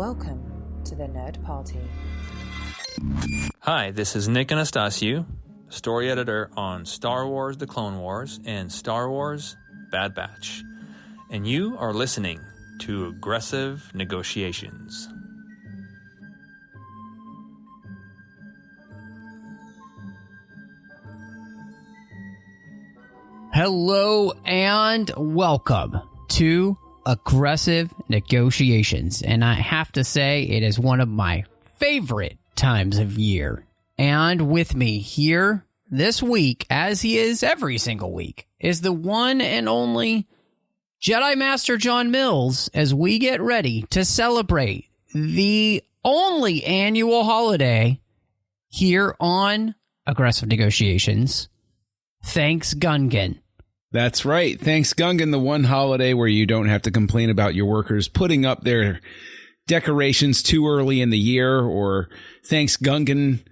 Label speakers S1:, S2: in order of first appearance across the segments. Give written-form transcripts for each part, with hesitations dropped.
S1: Welcome to the Nerd Party.
S2: Hi, this is Nick Anastasiou, story editor on Star Wars The Clone Wars and Star Wars Bad Batch. And you are listening to Aggressive Negotiations.
S3: Hello and welcome to Aggressive Negotiations. And I have to say, it is one of my favorite times of year. And with me here this week, as he is every single week, is the one and only Jedi Master John Mills, as we get ready to celebrate the only annual holiday here on Aggressive Negotiations, Thanksgungan.
S4: That's right. Thanksgungan, the one holiday where you don't have to complain about your workers putting up their decorations too early in the year, or Thanksgungan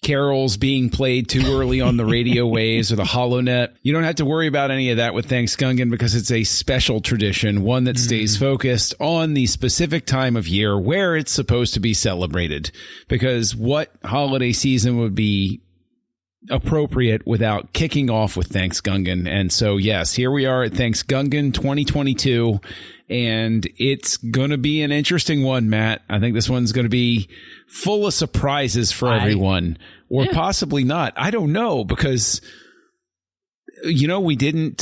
S4: carols being played too early on the radio waves or the HoloNet. You don't have to worry about any of that with Thanksgungan because it's a special tradition, one that stays focused on the specific time of year where it's supposed to be celebrated. Because what holiday season would be appropriate without kicking off with Thanksgungan? And so, yes, here we are at Thanksgungan 2022, and it's going to be an interesting one, Matt. I think this one's going to be full of surprises for everyone, or possibly not. I don't know, because, you know, we didn't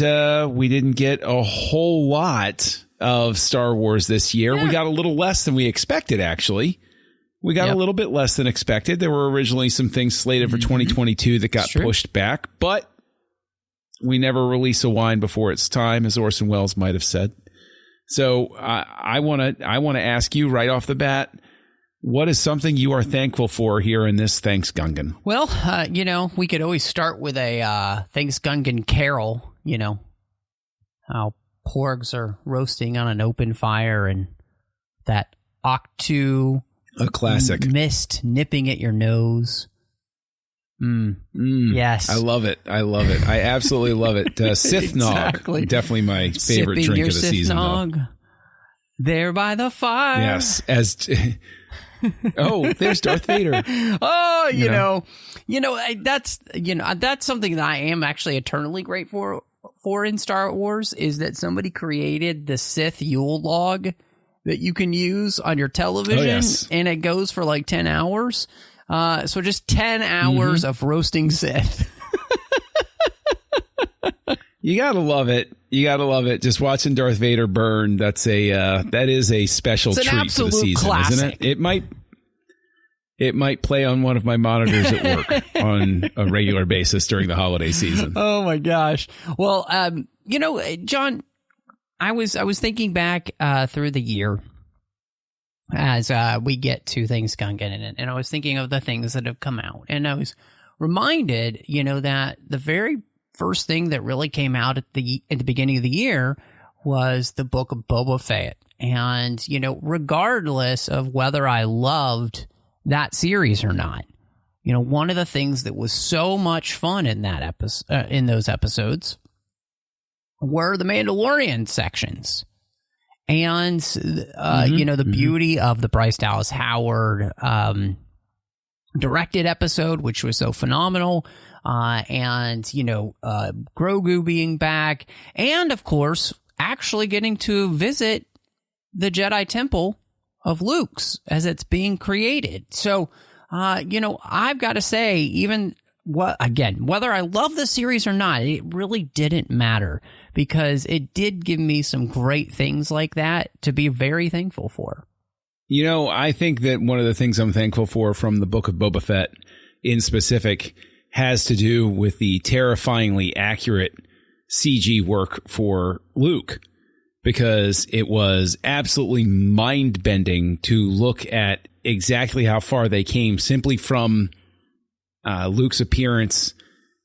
S4: get a whole lot of Star Wars this year. We got a little less than we expected, actually. We got a little bit less than expected. There were originally some things slated for 2022 that got pushed back, but we never release a wine before its time, as Orson Welles might have said. So I want to ask you right off the bat, what is something you are thankful for here in this Thanksgungan?
S3: Well, you know, we could always start with a Thanksgungan carol, you know, how porgs are roasting on an open fire and that Octu...
S4: A classic.
S3: Mist nipping at your nose. Yes.
S4: I love it. I absolutely love it. Sith Nog. Definitely my favorite drink of the season. Nog,
S3: there by the fire.
S4: Yes. Oh, there's Darth Vader.
S3: Oh, you know, that's something that I am actually eternally grateful for in Star Wars, is that somebody created the Sith Yule log that you can use on your television, and it goes for like 10 hours. So just 10 hours of roasting Sith.
S4: You gotta love it. Just watching Darth Vader burn. That is a special treat for the season,
S3: classic.
S4: Isn't it? It might play on one of my monitors at work on a regular basis during the holiday season.
S3: Oh my gosh. Well, you know, John, I was thinking back through the year as we get to Thanksgungan, and I was thinking of the things that have come out, and I was reminded, you know, that the very first thing that really came out at the beginning of the year was the book of Boba Fett, and you know, regardless of whether I loved that series or not, you know, one of the things that was so much fun in that in those episodes were the Mandalorian sections. And, you know, the beauty of the Bryce Dallas Howard directed episode, which was so phenomenal. And, you know, Grogu being back. And, of course, actually getting to visit the Jedi Temple of Luke's as it's being created. So, you know, I've got to say, even... whether I love the series or not, it really didn't matter, because it did give me some great things like that to be very thankful for.
S4: You know, I think that one of the things I'm thankful for from the Book of Boba Fett in specific has to do with the terrifyingly accurate CG work for Luke, because it was absolutely mind-bending to look at exactly how far they came simply from Luke's appearance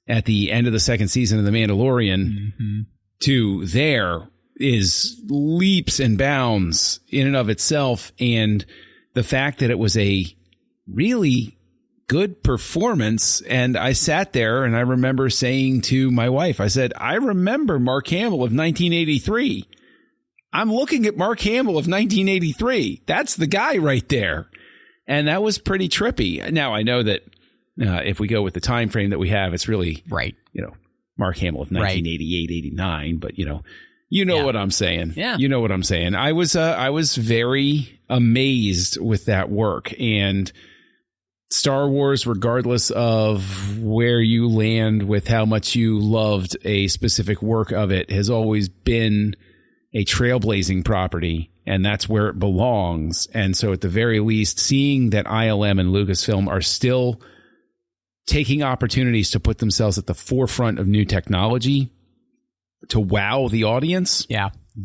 S4: at the end of the second season of The Mandalorian to there is leaps and bounds in and of itself. And the fact that it was a really good performance. And I sat there and I remember saying to my wife, I said, I remember Mark Hamill of 1983. I'm looking at Mark Hamill of 1983. That's the guy right there. And that was pretty trippy. Now, I know that if we go with the time frame that we have, it's really,
S3: right.
S4: Mark Hamill of 1988, 89. But, you know what I'm saying.
S3: Yeah.
S4: You know what I'm saying. I was very amazed with that work. And Star Wars, regardless of where you land with how much you loved a specific work of it, has always been a trailblazing property, and that's where it belongs. And so at the very least, seeing that ILM and Lucasfilm are still taking opportunities to put themselves at the forefront of new technology to wow the audience,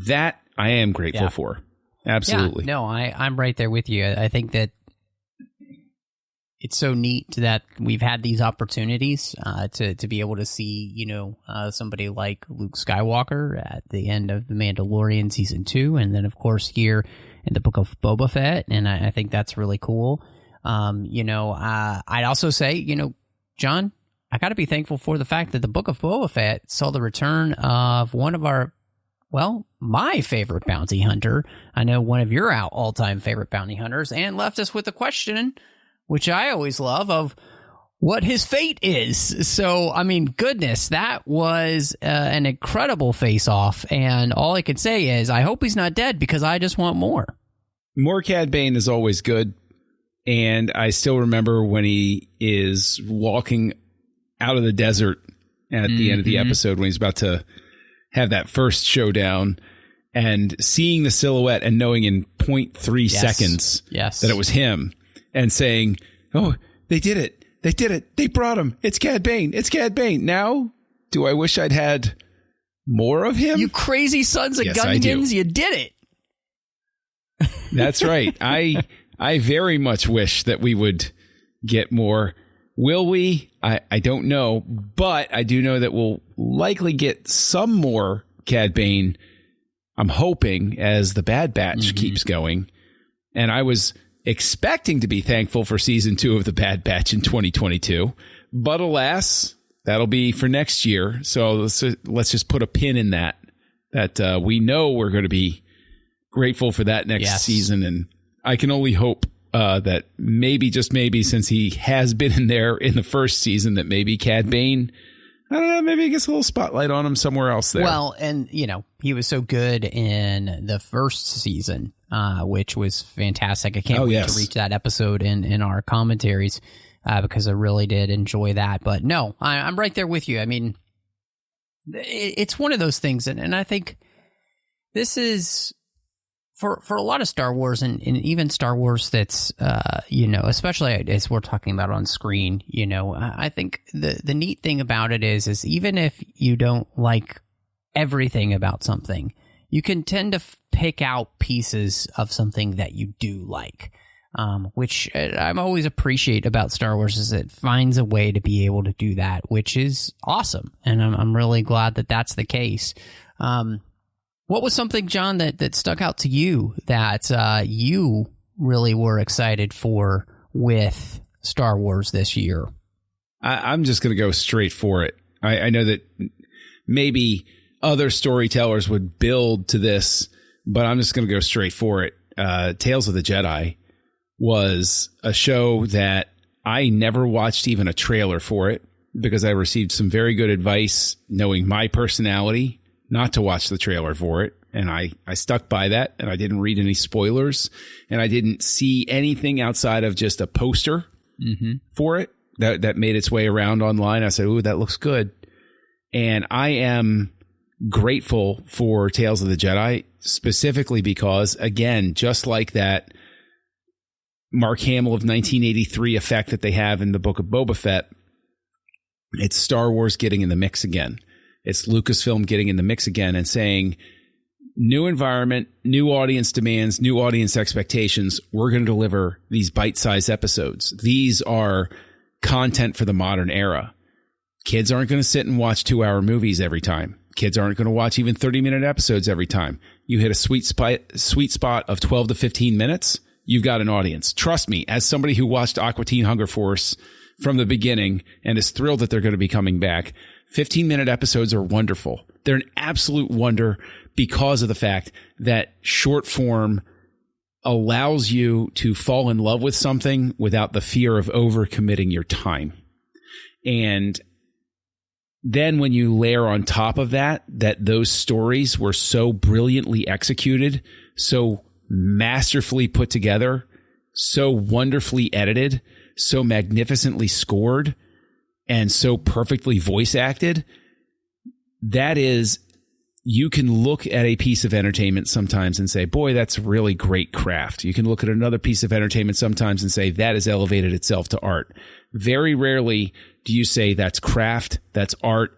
S4: that I am grateful for. Absolutely.
S3: Yeah, no, I'm right there with you. I think that it's so neat that we've had these opportunities to be able to see, somebody like Luke Skywalker at the end of The Mandalorian Season 2, and then, of course, here in the Book of Boba Fett, and I think that's really cool. I'd also say, John, I got to be thankful for the fact that the Book of Boba Fett saw the return of one of my favorite bounty hunter. I know one of your all-time favorite bounty hunters, and left us with a question, which I always love, of what his fate is. So, I mean, goodness, that was an incredible face-off. And all I could say is, I hope he's not dead, because I just want more.
S4: More Cad Bane is always good. And I still remember when he is walking out of the desert at the end of the episode, when he's about to have that first showdown, and seeing the silhouette and knowing in 0.3 seconds that it was him, and saying, "Oh, they did it. They did it. They brought him. It's Cad Bane. It's Cad Bane." Now, do I wish I'd had more of him?
S3: You crazy sons of Gungans, you did it.
S4: That's right. I very much wish that we would get more. Will we? I don't know, but I do know that we'll likely get some more Cad Bane, I'm hoping, as the Bad Batch keeps going. And I was expecting to be thankful for Season 2 of the Bad Batch in 2022, but alas, that'll be for next year. So let's just put a pin in that we know we're going to be grateful for that next season. And I can only hope that maybe, just maybe, since he has been in there in the first season, that maybe Cad Bane, I don't know, maybe he gets a little spotlight on him somewhere else there.
S3: Well, and, he was so good in the first season, which was fantastic. I can't wait to reach that episode in our commentaries, because I really did enjoy that. But no, I'm right there with you. I mean, it's one of those things, and I think this is, for a lot of Star Wars, and even Star Wars that's, especially as we're talking about on screen, I think the neat thing about it is even if you don't like everything about something, you can tend to pick out pieces of something that you do like, which I'm always appreciate about Star Wars, is it finds a way to be able to do that, which is awesome. And I'm really glad that that's the case. What was something, John, that stuck out to you that you really were excited for with Star Wars this year?
S4: I'm just going to go straight for it. I know that maybe other storytellers would build to this, but I'm just going to go straight for it. Tales of the Jedi was a show that I never watched even a trailer for it, because I received some very good advice, knowing my personality, not to watch the trailer for it. And I stuck by that, and I didn't read any spoilers, and I didn't see anything outside of just a poster for it that made its way around online. I said, "Ooh, that looks good." And I am grateful for Tales of the Jedi, specifically because, again, just like that Mark Hamill of 1983 effect that they have in the Book of Boba Fett, it's Star Wars getting in the mix again. It's Lucasfilm getting in the mix again and saying, new environment, new audience demands, new audience expectations. We're going to deliver these bite-sized episodes. These are content for the modern era. Kids aren't going to sit and watch 2-hour movies every time. Kids aren't going to watch even 30-minute episodes every time. You hit a sweet spot of 12 to 15 minutes, you've got an audience. Trust me, as somebody who watched Aqua Teen Hunger Force from the beginning and is thrilled that they're going to be coming back, 15-minute episodes are wonderful. They're an absolute wonder because of the fact that short form allows you to fall in love with something without the fear of overcommitting your time. And then when you layer on top of that those stories were so brilliantly executed, so masterfully put together, so wonderfully edited, so magnificently scored, and so perfectly voice acted, that is, you can look at a piece of entertainment sometimes and say, boy, that's really great craft. You can look at another piece of entertainment sometimes and say, that has elevated itself to art. Very rarely do you say that's craft, that's art,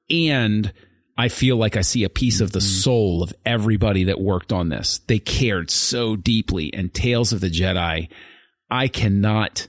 S4: and I feel like I see a piece of the soul of everybody that worked on this. They cared so deeply. And Tales of the Jedi, I cannot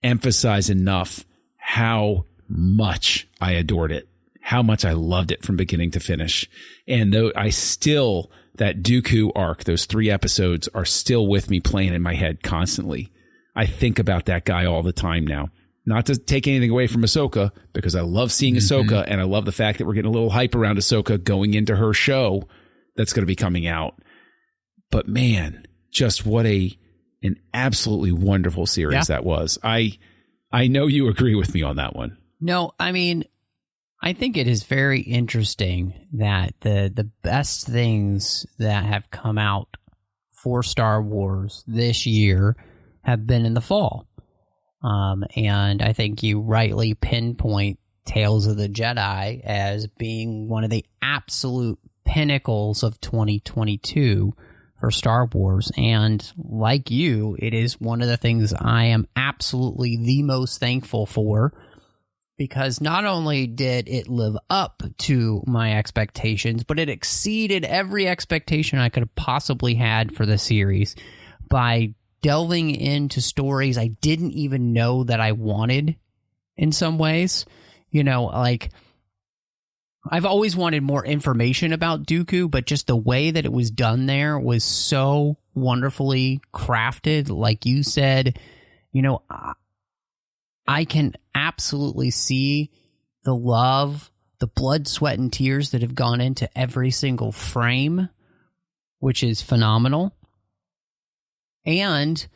S4: emphasize enough how much I adored it, how much I loved it from beginning to finish. And though that Dooku arc, those 3 episodes are still with me playing in my head constantly. I think about that guy all the time now. Not to take anything away from Ahsoka, because I love seeing Ahsoka, and I love the fact that we're getting a little hype around Ahsoka going into her show that's going to be coming out. But man, just what an absolutely wonderful series that was. I know you agree with me on that one.
S3: No, I mean, I think it is very interesting that the best things that have come out for Star Wars this year have been in the fall. And I think you rightly pinpoint Tales of the Jedi as being one of the absolute pinnacles of 2022 for Star Wars. And like you, it is one of the things I am absolutely the most thankful for, because not only did it live up to my expectations, but it exceeded every expectation I could have possibly had for the series by delving into stories I didn't even know that I wanted in some ways. You know, like, I've always wanted more information about Dooku, but just the way that it was done there was so wonderfully crafted. Like you said, you know, I can absolutely see the love, the blood, sweat, and tears that have gone into every single frame, which is phenomenal. And,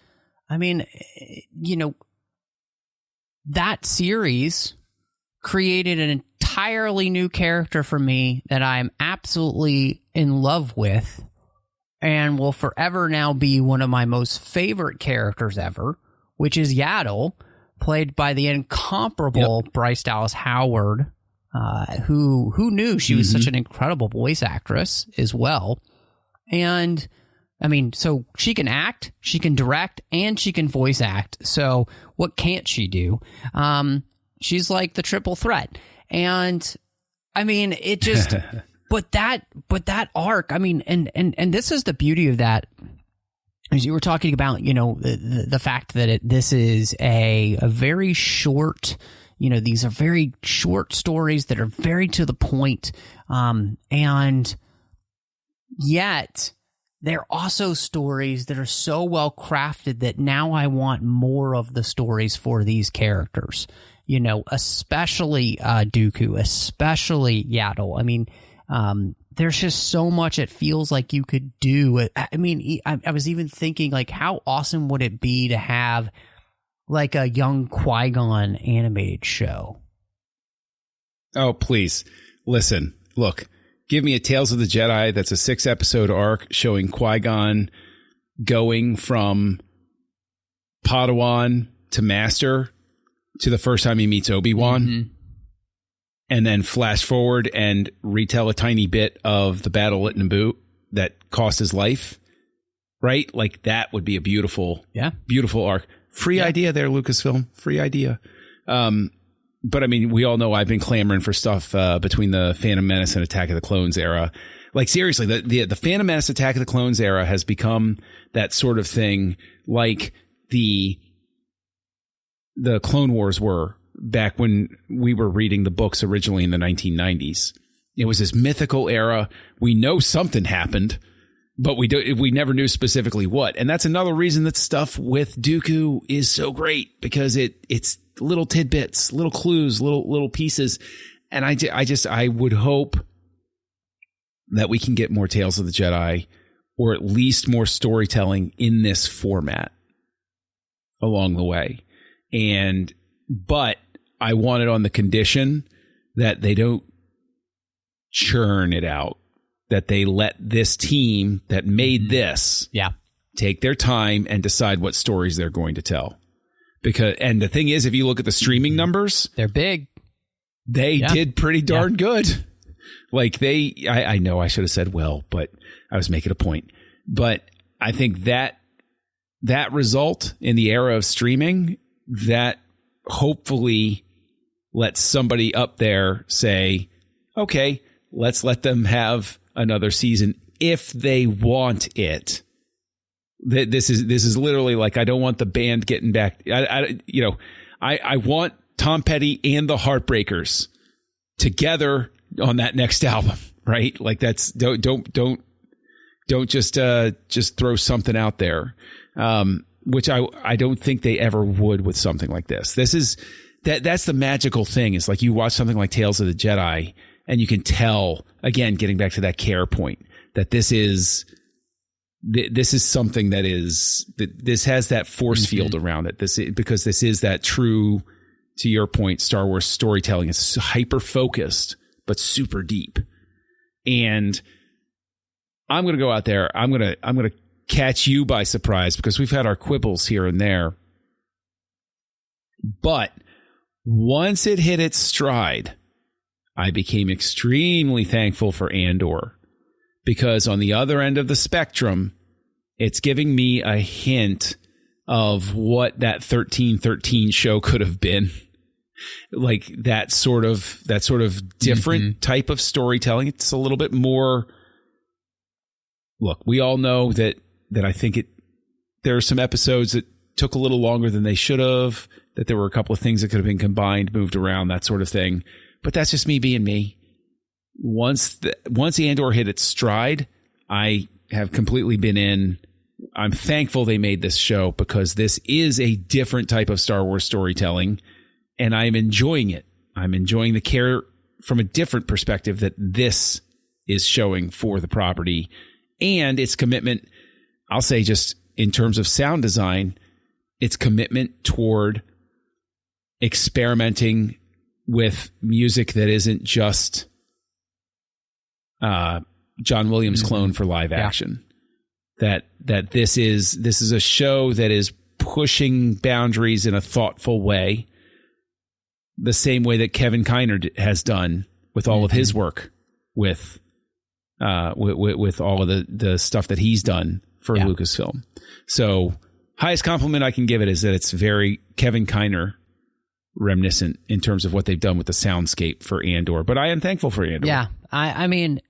S3: I mean, you know, that series created an entirely new character for me that I'm absolutely in love with and will forever now be one of my most favorite characters ever, which is Yaddle, played by the incomparable Bryce Dallas Howard, who knew she was such an incredible voice actress as well. And I mean, so she can act, she can direct, and she can voice act. So what can't she do? She's like the triple threat. And I mean, it just, but that arc, I mean, and this is the beauty of that, as you were talking about, you know, the fact that this is a very short, you know, these are very short stories that are very to the point. And yet, they're also stories that are so well crafted that now I want more of the stories for these characters, you know, especially Dooku, especially Yaddle. I mean, there's just so much it feels like you could do. I mean, I was even thinking, like, how awesome would it be to have like a young Qui-Gon animated show?
S4: Oh, please. Listen, look. Give me a Tales of the Jedi that's a 6-episode arc showing Qui-Gon going from Padawan to Master to the first time he meets Obi-Wan. And then flash forward and retell a tiny bit of the battle at Naboo that cost his life. Right? Like, that would be a beautiful arc. Free idea there, Lucasfilm. Free idea. But I mean, we all know I've been clamoring for stuff between the Phantom Menace and Attack of the Clones era. Like, seriously, the Phantom Menace, Attack of the Clones era has become that sort of thing like the Clone Wars were back when we were reading the books originally in the 1990s. It was this mythical era. We know something happened, but we never knew specifically what. And that's another reason that stuff with Dooku is so great, because it's little tidbits, little clues, little pieces. And I would hope that we can get more Tales of the Jedi, or at least more storytelling in this format along the way. But I want it on the condition that they don't churn it out, that they let this team that made this take their time and decide what stories they're going to tell. And the thing is, if you look at the streaming numbers,
S3: they're big.
S4: They did pretty darn good. Like I know I should have said but I was making a point. But I think that result in the era of streaming, that hopefully lets somebody up there say, okay, let's let them have another season if they want it. This is literally like, I don't want the band getting back. I want Tom Petty and the Heartbreakers together on that next album, right? Like that's don't just throw something out there, which I don't think they ever would with something like this. That's the magical thing. It's like you watch something like Tales of the Jedi and you can tell, again, getting back to that care point, that this is something that this has that force field around it. Because this is that true, to your point, Star Wars storytelling. It's hyper focused, but super deep. And I'm going to go out there. I'm going to catch you by surprise, because we've had our quibbles here and there. But once it hit its stride, I became extremely thankful for Andor, because on the other end of the spectrum, it's giving me a hint of what that 1313 show could have been. Like that sort of different type of storytelling. It's a little bit more. Look, we all know that I think there are some episodes that took a little longer than they should have, that there were a couple of things that could have been combined, moved around, that sort of thing. But that's just me being me. Once Andor hit its stride, I have completely been in. I'm thankful they made this show, because this is a different type of Star Wars storytelling, and I'm enjoying it. I'm enjoying the care from a different perspective that this is showing for the property, and its commitment, I'll say, just in terms of sound design, its commitment toward experimenting with music that isn't just John Williams' clone for live action. That this is a show that is pushing boundaries in a thoughtful way, the same way that Kevin Kiner has done with all of his work with all of the stuff that he's done for Lucasfilm. So highest compliment I can give it is that it's very Kevin Kiner reminiscent in terms of what they've done with the soundscape for Andor. But I am thankful for Andor.
S3: Yeah, I mean,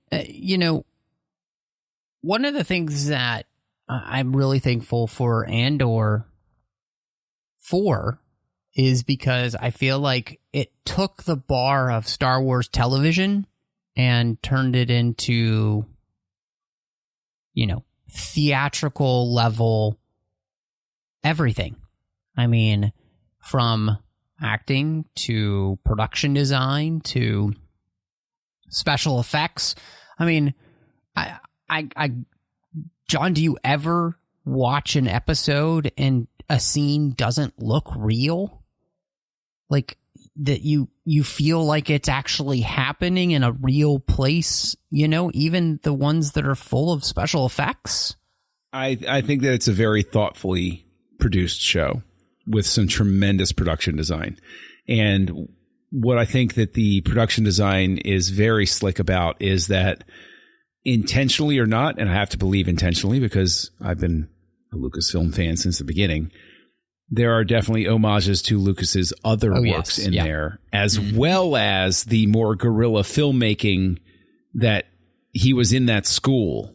S3: one of the things that I'm really thankful for Andor for is because I feel like it took the bar of Star Wars television and turned it into, theatrical level everything. I mean, from acting to production design to special effects. I mean, I John, do you ever watch an episode and a scene doesn't look real? Like that you feel like it's actually happening in a real place, even the ones that are full of special effects?
S4: I think that it's a very thoughtfully produced show with some tremendous production design. And what I think that the production design is very slick about is that, intentionally or not, and I have to believe intentionally because I've been a Lucasfilm fan since the beginning, there are definitely homages to Lucas's other works in there, as well as the more guerrilla filmmaking that he was in that school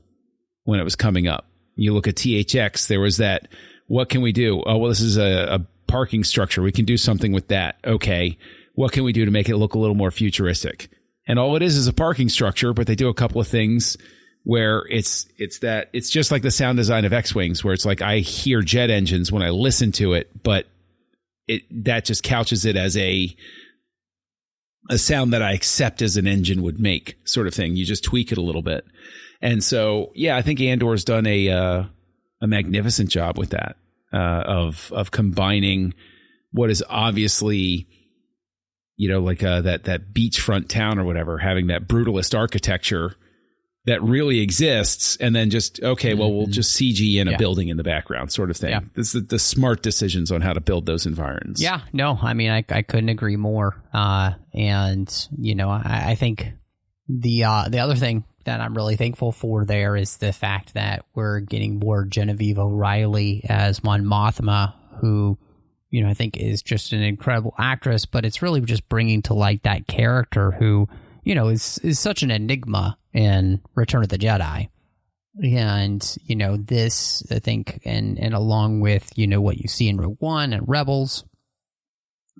S4: when it was coming up. You look at THX, there was that, what can we do? Oh, well, this is a parking structure. We can do something with that. Okay. What can we do to make it look a little more futuristic? And all it is a parking structure, but they do a couple of things where it's just like the sound design of X-Wings, where it's like I hear jet engines when I listen to it, but that just couches it as a a sound that I accept as an engine would make, sort of thing. You just tweak it a little bit. And so, yeah, I think Andor's done a magnificent job with that, of combining what is obviously, like that beachfront town or whatever, having that brutalist architecture that really exists, and then just, we'll just CG in a building in the background, sort of thing. Yeah. This is the smart decisions on how to build those environs.
S3: Yeah, no, I mean, I couldn't agree more. And I think the other thing that I'm really thankful for there is the fact that we're getting more Genevieve O'Reilly as Mon Mothma, who, I think is just an incredible actress, but it's really just bringing to light that character who, is such an enigma in Return of the Jedi. And, this, I think, and along with, what you see in Rogue One and Rebels,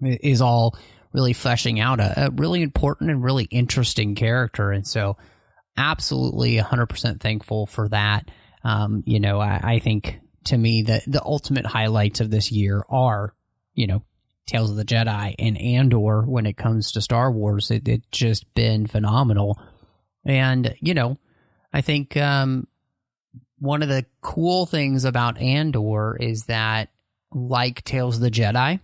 S3: is all really fleshing out a really important and really interesting character. And so absolutely 100% thankful for that. I think, to me, the ultimate highlights of this year are, Tales of the Jedi and Andor when it comes to Star Wars. It's just been phenomenal. And, I think one of the cool things about Andor is that, like Tales of the Jedi,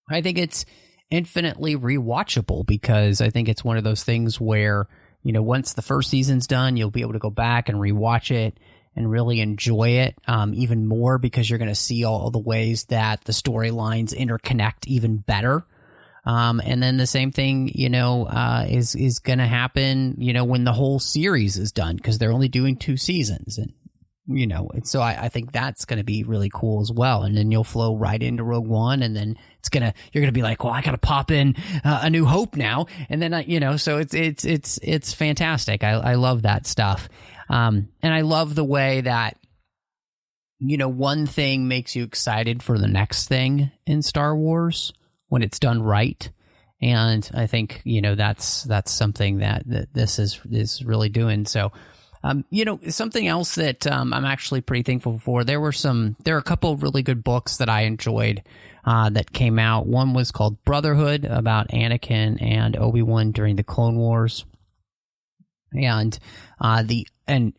S3: I think it's infinitely rewatchable, because I think it's one of those things where, once the first season's done, you'll be able to go back and rewatch it and really enjoy it even more, because you're going to see all the ways that the storylines interconnect even better. And then the same thing, is going to happen, when the whole series is done, because they're only doing 2 seasons. And, and so I think that's going to be really cool as well. And then you'll flow right into Rogue One, and then you're going to be like, well, I got to pop in A New Hope now. And then, so it's fantastic. I love that stuff. And I love the way that, one thing makes you excited for the next thing in Star Wars when it's done right. And I think, that's something that this is really doing. So, something else that I'm actually pretty thankful for, there are a couple of really good books that I enjoyed that came out. One was called Brotherhood, about Anakin and Obi-Wan during the Clone Wars. And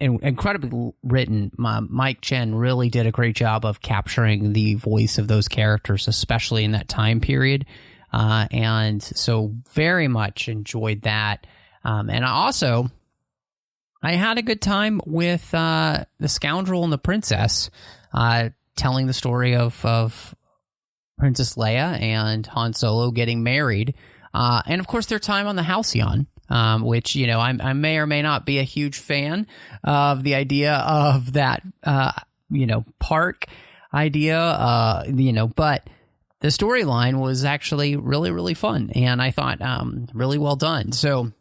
S3: incredibly written. Mike Chen really did a great job of capturing the voice of those characters, especially in that time period. And so very much enjoyed that. And I had a good time with The Scoundrel and the Princess, telling the story of Princess Leia and Han Solo getting married. And of course their time on the Halcyon. Which, I may or may not be a huge fan of the idea of that, park idea, but the storyline was actually really, really fun. And I thought, really well done. So,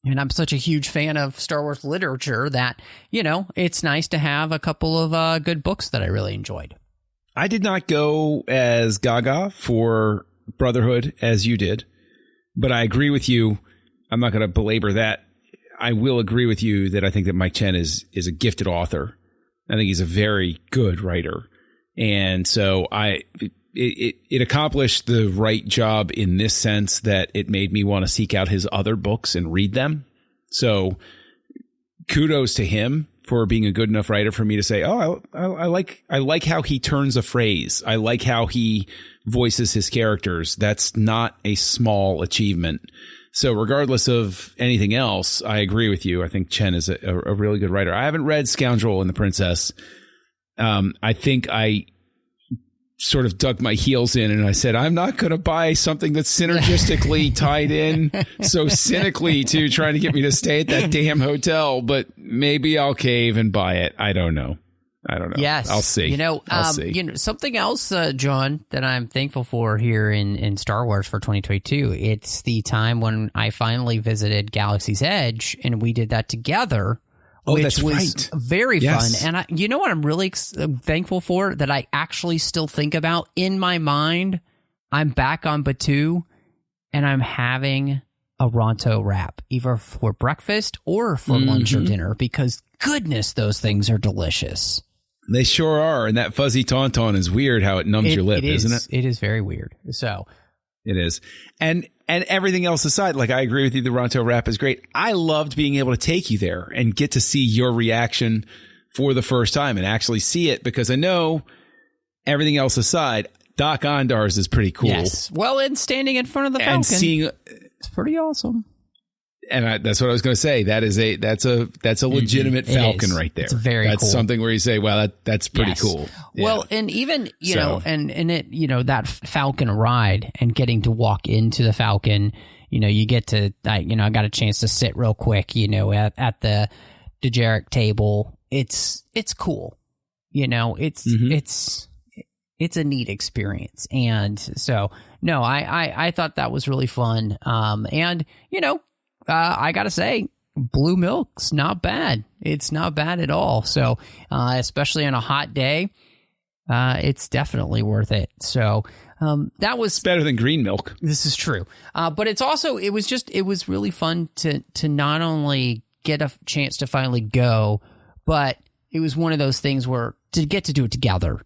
S3: and I'm such a huge fan of Star Wars literature that, it's nice to have a couple of good books that I really enjoyed.
S4: I did not go as gaga for Brotherhood as you did, but I agree with you. I'm not going to belabor that. I will agree with you that I think that Mike Chen is a gifted author. I think he's a very good writer. And so it accomplished the right job in this sense that it made me want to seek out his other books and read them. So kudos to him for being a good enough writer for me to say, oh, I like how he turns a phrase. I like how he voices his characters. That's not a small achievement. So regardless of anything else, I agree with you. I think Chen is a really good writer. I haven't read Scoundrel and the Princess. I think I sort of dug my heels in and I said, I'm not going to buy something that's synergistically tied in so cynically to trying to get me to stay at that damn hotel, but maybe I'll cave and buy it. I don't know.
S3: Yes.
S4: I'll see.
S3: I'll see. Something else, John, that I'm thankful for here in Star Wars for 2022. It's the time when I finally visited Galaxy's Edge, and we did that together.
S4: Oh,
S3: which
S4: that's
S3: was
S4: right.
S3: Very fun. And you know what I'm really thankful for that I actually still think about in my mind? I'm back on Batuu, and I'm having a Ronto wrap, either for breakfast or for lunch or dinner, because goodness, those things are delicious.
S4: They sure are. And that fuzzy tauntaun is weird how it numbs your lip, isn't it?
S3: It is very weird. So
S4: it is. And And everything else aside, like I agree with you, the Ronto wrap is great. I loved being able to take you there and get to see your reaction for the first time and actually see it, because I know everything else aside, Doc Ondar's is pretty cool.
S3: Yes. Well, and standing in front of the Falcon,
S4: and seeing
S3: it's pretty awesome.
S4: And that's what I was going to say. That's a legitimate Falcon right there.
S3: It's very
S4: that's
S3: cool.
S4: something where you say, "Wow, that's pretty cool." Yeah.
S3: Well, and even and it that Falcon ride and getting to walk into the Falcon, you get to I got a chance to sit real quick, at the Dejarik table. It's cool, it's a neat experience, and so no, I thought that was really fun, and I gotta say, blue milk's not bad. It's not bad at all. So, especially on a hot day, it's definitely worth it. So, that was
S4: it's better than green milk.
S3: This is true. But it's also, it was really fun to not only get a chance to finally go, but it was one of those things where to get to do it together.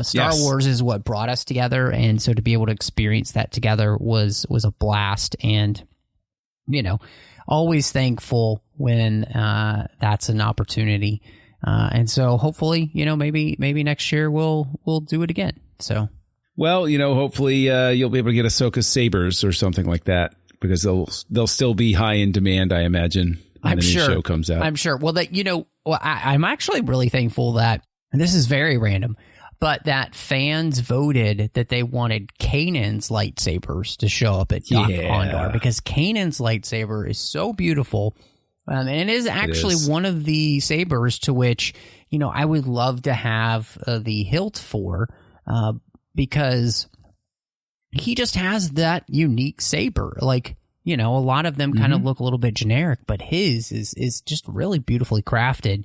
S3: Star Wars is what brought us together, and so to be able to experience that together was a blast. And always thankful when that's an opportunity. And so hopefully, maybe next year we'll do it again. So,
S4: well, hopefully you'll be able to get Ahsoka's sabers or something like that, because they'll still be high in demand, I imagine, when the new show comes out.
S3: I'm sure. Well, I'm actually really thankful that, and this is very random, but that fans voted that they wanted Kanan's lightsabers to show up at Doc Ondar, because Kanan's lightsaber is so beautiful. And it is actually one of the sabers to which, I would love to have the hilt for, because he just has that unique saber. Like, a lot of them kind of look a little bit generic, but his is just really beautifully crafted.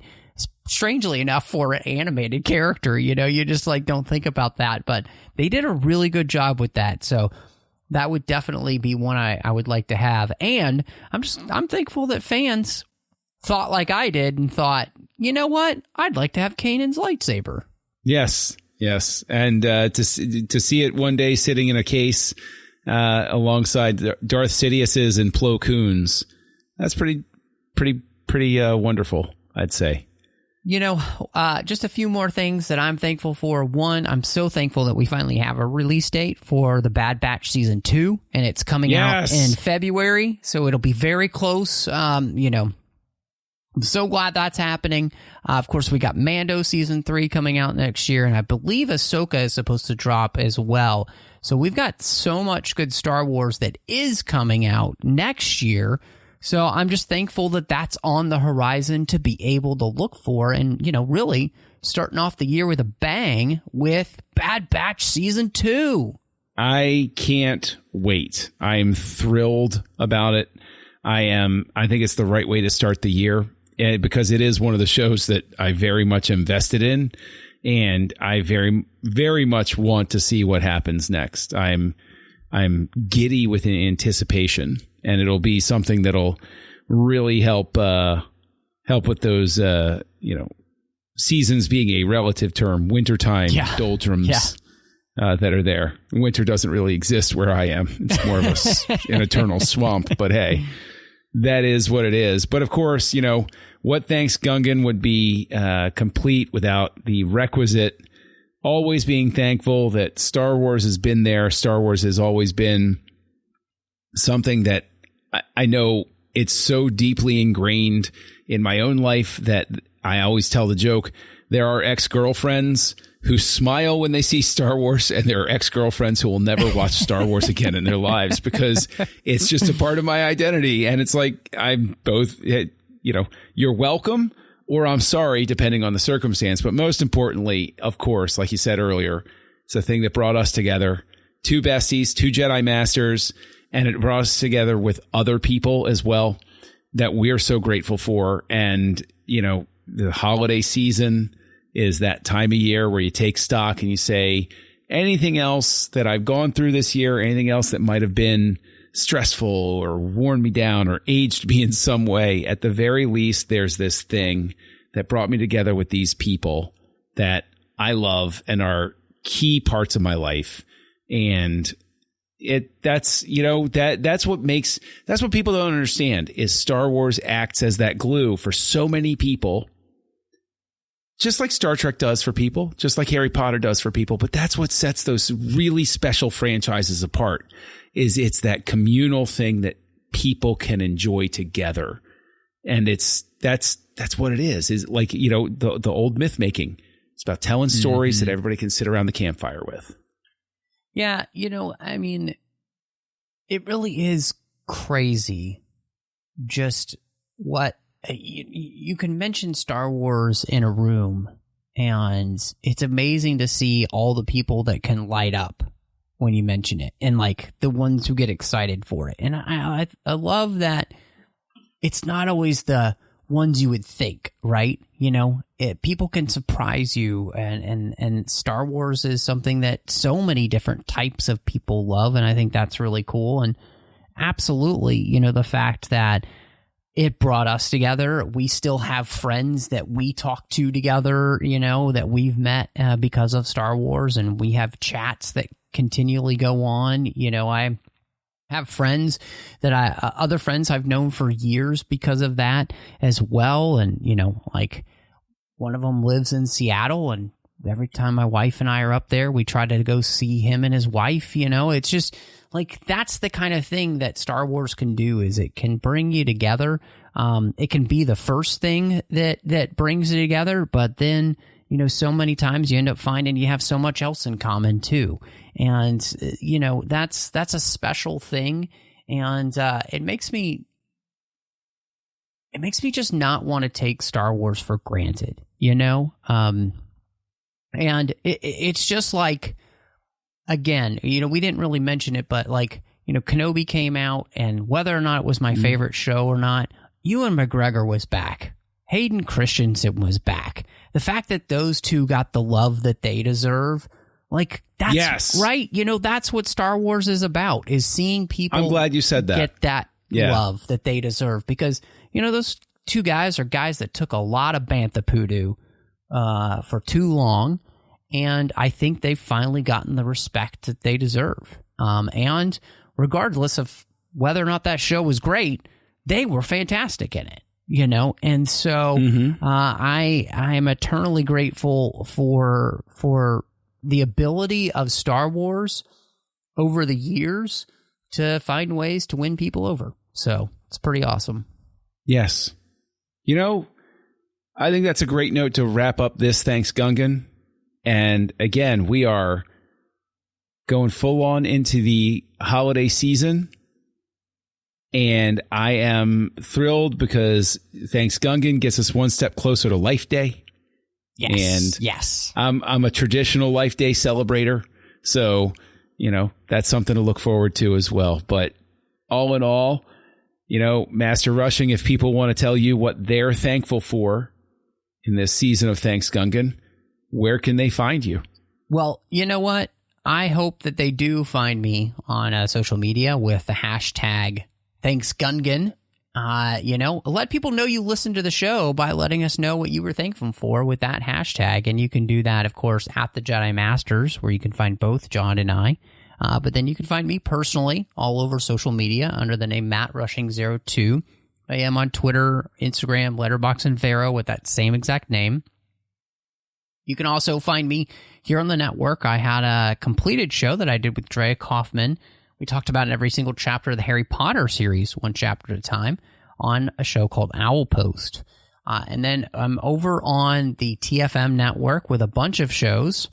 S3: Strangely enough, for an animated character, you just don't think about that, but they did a really good job with that. So that would definitely be one I would like to have. And I'm thankful that fans thought like I did and thought, you know what, I'd like to have Kanan's lightsaber. Yes,
S4: and to see it one day sitting in a case alongside Darth Sidious's and Plo Koon's, that's pretty wonderful, I'd say.
S3: Just a few more things that I'm thankful for. One, I'm so thankful that we finally have a release date for the Bad Batch Season 2, and it's coming out in February, so it'll be very close. I'm so glad that's happening. Of course, we got Mando Season 3 coming out next year, and I believe Ahsoka is supposed to drop as well. So we've got so much good Star Wars that is coming out next year. So I'm just thankful that that's on the horizon to be able to look for, and, really starting off the year with a bang with Bad Batch Season 2.
S4: I can't wait. I'm thrilled about it. I think it's the right way to start the year, because it is one of the shows that I very much invested in, and I very, very much want to see what happens next. I'm giddy with anticipation. And it'll be something that'll really help with those, seasons being a relative term, wintertime doldrums that are there. Winter doesn't really exist where I am. It's more of an eternal swamp. But hey, that is what it is. But of course, what Thanksgungan would be complete without the requisite always being thankful that Star Wars has been there. Star Wars has always been something that I know it's so deeply ingrained in my own life that I always tell the joke. There are ex-girlfriends who smile when they see Star Wars, and there are ex-girlfriends who will never watch Star Wars again in their lives, because it's just a part of my identity. And it's like, I'm both, you're welcome or I'm sorry, depending on the circumstance. But most importantly, of course, like you said earlier, it's the thing that brought us together. Two besties, two Jedi Masters. And it brought us together with other people as well that we're so grateful for. And, the holiday season is that time of year where you take stock and you say, anything else that I've gone through this year, anything else that might have been stressful or worn me down or aged me in some way, at the very least, there's this thing that brought me together with these people that I love and are key parts of my life. And that's what people don't understand is Star Wars acts as that glue for so many people. Just like Star Trek does for people, just like Harry Potter does for people. But that's what sets those really special franchises apart, is it's that communal thing that people can enjoy together. And that's what it is like, the old myth making. It's about telling stories that everybody can sit around the campfire with.
S3: Yeah. I mean, it really is crazy just what you can mention Star Wars in a room, and it's amazing to see all the people that can light up when you mention it, and like the ones who get excited for it. And I love that it's not always the ones you would think, right? People can surprise you, and Star Wars is something that so many different types of people love, and I think that's really cool. And absolutely, the fact that it brought us together. We still have friends that we talk to together, that we've met because of Star Wars, and we have chats that continually go on. I have friends that other friends I've known for years because of that as well. And, like one of them lives in Seattle, and every time my wife and I are up there, we try to go see him and his wife. It's just like, that's the kind of thing that Star Wars can do, is it can bring you together. It can be the first thing that brings you together, but then, so many times you end up finding you have so much else in common too. And, that's a special thing. And, it makes me just not want to take Star Wars for granted, and it's just like, again, we didn't really mention it, but like, Kenobi came out, and whether or not it was my favorite show or not, Ewan McGregor was back. Hayden Christensen was back. The fact that those two got the love that they deserve, like, that's right. That's what Star Wars is about, is seeing people.
S4: I'm glad you said that.
S3: Get that love that they deserve, because, those two guys are guys that took a lot of bantha poodoo for too long. And I think they've finally gotten the respect that they deserve. And regardless of whether or not that show was great, they were fantastic in it, And so I am eternally grateful for the ability of Star Wars over the years to find ways to win people over. So it's pretty awesome.
S4: Yes. I think that's a great note to wrap up this Thanksgungan. And again, we are going full on into the holiday season. And I am thrilled because Thanksgungan gets us one step closer to Life Day.
S3: Yes.
S4: And
S3: yes.
S4: I'm a traditional Life Day celebrator. So, that's something to look forward to as well. But all in all, Master Rushing, if people want to tell you what they're thankful for in this season of Thanksgungan, where can they find you? Well,
S3: you know what? I hope that they do find me on social media with the hashtag Thanksgungan. Let people know you listen to the show by letting us know what you were thankful for with that hashtag. And you can do that, of course, at the Jedi Masters, where you can find both John and I. But then you can find me personally all over social media under the name MattRushing02. I am on Twitter, Instagram, Letterboxd, and Vero with that same exact name. You can also find me here on the network. I had a completed show that I did with Drea Kaufman. We talked about every single chapter of the Harry Potter series, one chapter at a time, on a show called Owl Post. And then I'm over on the TFM network with a bunch of shows.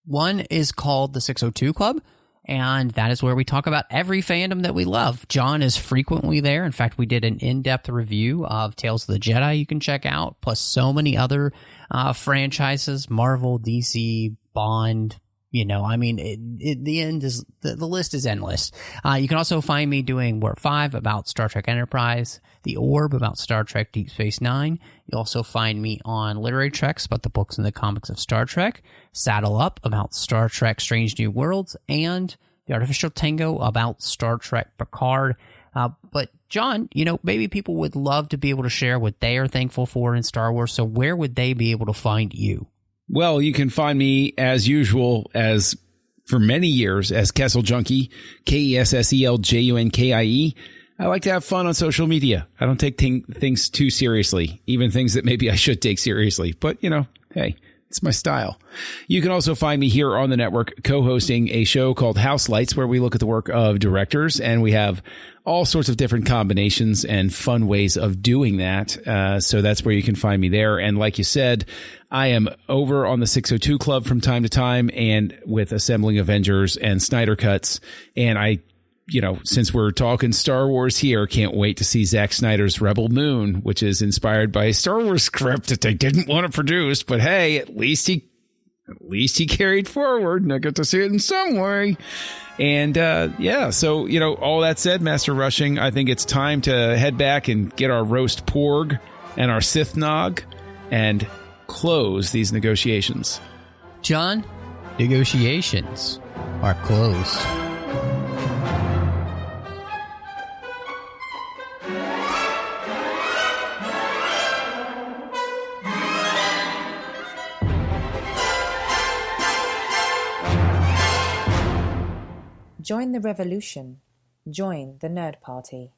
S3: One is called the 602 Club, and that is where we talk about every fandom that we love. John is frequently there. In fact, we did an in-depth review of Tales of the Jedi you can check out, plus so many other franchises, Marvel, DC, Bond. The end is the list is endless. You can also find me doing Warp 5 about Star Trek Enterprise, The Orb about Star Trek Deep Space Nine. You'll also find me on Literary Treks about the books and the comics of Star Trek, Saddle Up about Star Trek Strange New Worlds, and The Artificial Tango about Star Trek Picard. But John, maybe people would love to be able to share what they are thankful for in Star Wars. So where would they be able to find you?
S4: Well, you can find me as usual as For many years as Kessel Junkie, KESSELJUNKIE, I like to have fun on social media. I don't take things too seriously, even things that maybe I should take seriously. But, hey, it's my style. You can also find me here on the network co-hosting a show called House Lights, where we look at the work of directors, and we have all sorts of different combinations and fun ways of doing that. So that's where you can find me there. And like you said, I am over on the 602 Club from time to time and with Assembling Avengers and Snyder Cuts. And I, since we're talking Star Wars here, can't wait to see Zack Snyder's Rebel Moon, which is inspired by a Star Wars script that they didn't want to produce. But hey, at least he carried forward and I got to see it in some way. And so, all that said, Master Rushing, I think it's time to head back and get our roast porg and our Sith Nog and close these negotiations.
S3: John, negotiations are closed.
S1: Join the revolution. Join the Nerd Party.